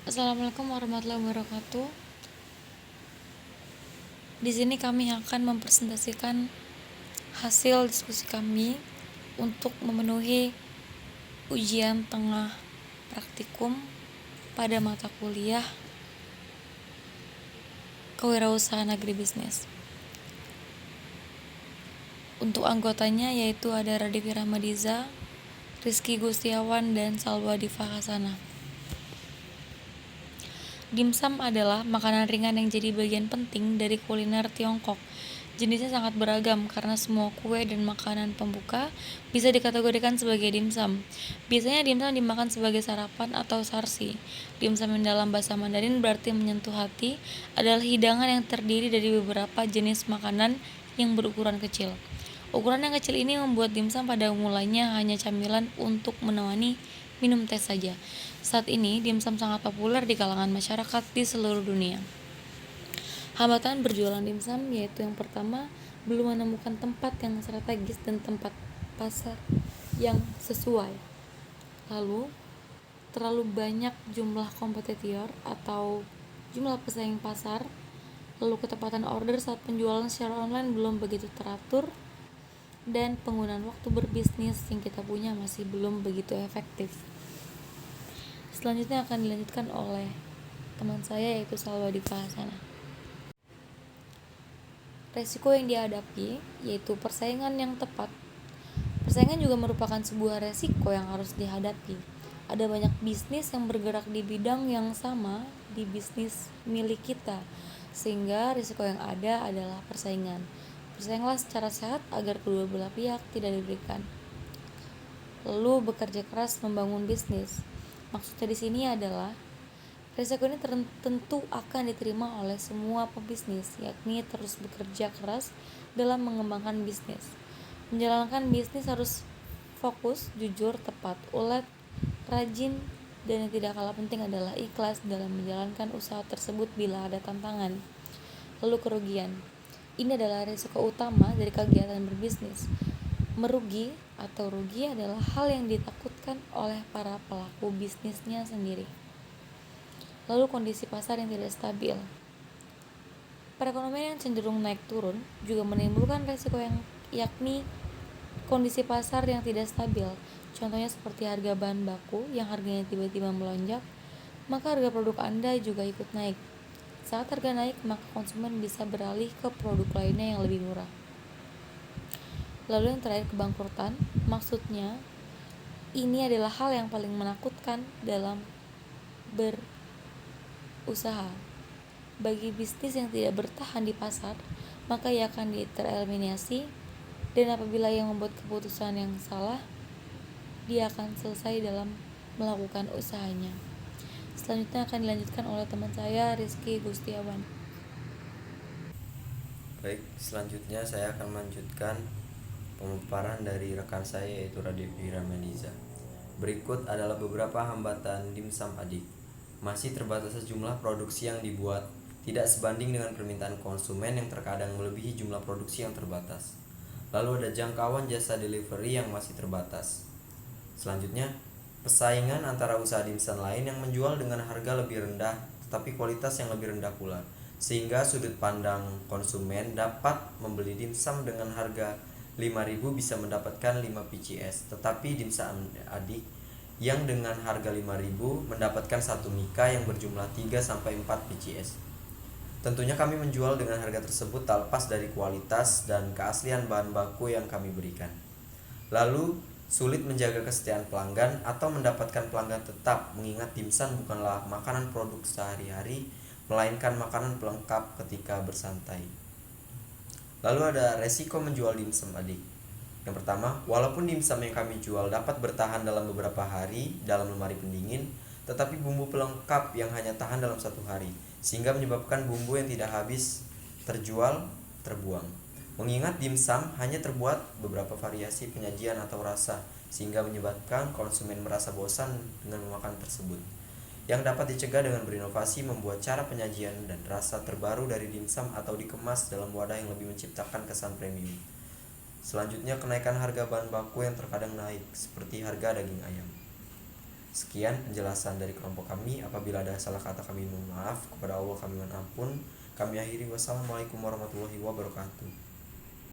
Assalamualaikum warahmatullahi wabarakatuh. Di sini kami akan mempresentasikan hasil diskusi kami untuk memenuhi ujian tengah praktikum pada mata kuliah Kewirausahaan Agribisnis. Untuk anggotanya yaitu ada Raditya Rahmadiza, Rizky Gustiawan, dan Salwa Diva Hasana. Dimsum adalah makanan ringan yang jadi bagian penting dari kuliner Tiongkok. Jenisnya sangat beragam karena semua kue dan makanan pembuka bisa dikategorikan sebagai dimsum. Biasanya dimsum dimakan sebagai sarapan atau sarsi. Dimsum yang dalam bahasa Mandarin berarti menyentuh hati adalah hidangan yang terdiri dari beberapa jenis makanan yang berukuran kecil. Ukuran yang kecil ini membuat dimsum pada mulanya hanya camilan untuk menemani minum teh saja. Saat ini, dimsum sangat populer di kalangan masyarakat di seluruh dunia. Hambatan berjualan dimsum yaitu yang pertama, belum menemukan tempat yang strategis dan tempat pasar yang sesuai. Lalu, terlalu banyak jumlah kompetitor atau jumlah pesaing pasar. Lalu, ketepatan order saat penjualan secara online belum begitu teratur. Dan penggunaan waktu berbisnis yang kita punya masih belum begitu efektif. Selanjutnya akan dilanjutkan oleh teman saya yaitu Salwa Diva Hasana. Resiko yang dihadapi yaitu persaingan yang tepat. Persaingan juga merupakan sebuah resiko yang harus dihadapi. Ada banyak bisnis yang bergerak di bidang yang sama di bisnis milik kita, sehingga risiko yang ada adalah persaingan. Bersainglah secara sehat agar kedua belah pihak tidak dirugikan. Lalu bekerja keras membangun bisnis. Maksudnya di sini adalah risiko ini tentu akan diterima oleh semua pebisnis, yakni terus bekerja keras dalam mengembangkan bisnis. Menjalankan bisnis harus fokus, jujur, tepat, ulet, rajin, dan yang tidak kalah penting adalah ikhlas dalam menjalankan usaha tersebut bila ada tantangan. Lalu kerugian. Ini adalah risiko utama dari kegiatan berbisnis. Merugi atau rugi adalah hal yang ditakutkan oleh para pelaku bisnisnya sendiri. Lalu kondisi pasar yang tidak stabil. Perekonomian yang cenderung naik turun juga menimbulkan risiko yang yakni kondisi pasar yang tidak stabil. Contohnya seperti harga bahan baku yang harganya tiba-tiba melonjak, maka harga produk Anda juga ikut naik. Saat harga naik, maka konsumen bisa beralih ke produk lainnya yang lebih murah. Lalu yang terakhir kebangkrutan, maksudnya ini adalah hal yang paling menakutkan dalam berusaha. Bagi bisnis yang tidak bertahan di pasar, maka ia akan tereliminasi, dan apabila ia membuat keputusan yang salah, dia akan selesai dalam melakukan usahanya. Selanjutnya akan dilanjutkan oleh teman saya Rizky Gustiawan. Baik, selanjutnya saya akan melanjutkan pemaparan dari rekan saya yaitu Raditya Rahmadiza. Berikut adalah beberapa hambatan dimsum adik. Masih terbatasnya jumlah produksi yang dibuat, tidak sebanding dengan permintaan konsumen yang terkadang melebihi jumlah produksi yang terbatas. Lalu ada jangkauan jasa delivery yang masih terbatas. Selanjutnya, persaingan antara usaha dimsum lain yang menjual dengan harga lebih rendah tetapi kualitas yang lebih rendah pula, sehingga sudut pandang konsumen dapat membeli dimsum dengan harga 5.000 bisa mendapatkan 5 PCS, tetapi dimsum adik yang dengan harga 5.000 mendapatkan satu mika yang berjumlah 3-4 PCS. Tentunya kami menjual dengan harga tersebut tak lepas dari kualitas dan keaslian bahan baku yang kami berikan. Lalu, sulit menjaga kesetiaan pelanggan atau mendapatkan pelanggan tetap, mengingat dimsum bukanlah makanan produk sehari-hari, melainkan makanan pelengkap ketika bersantai. Lalu ada resiko menjual dimsum adik. Yang pertama, walaupun dimsum yang kami jual dapat bertahan dalam beberapa hari dalam lemari pendingin, tetapi bumbu pelengkap yang hanya tahan dalam 1 hari, sehingga menyebabkan bumbu yang tidak habis terjual terbuang. Mengingat dimsum hanya terbuat beberapa variasi penyajian atau rasa, sehingga menyebabkan konsumen merasa bosan dengan memakan tersebut. Yang dapat dicegah dengan berinovasi, membuat cara penyajian dan rasa terbaru dari dimsum atau dikemas dalam wadah yang lebih menciptakan kesan premium. Selanjutnya, kenaikan harga bahan baku yang terkadang naik, seperti harga daging ayam. Sekian penjelasan dari kelompok kami. Apabila ada salah kata kami mohon maaf. Kepada Allah kami mohon ampun. Kami akhiri. Wassalamualaikum warahmatullahi wabarakatuh.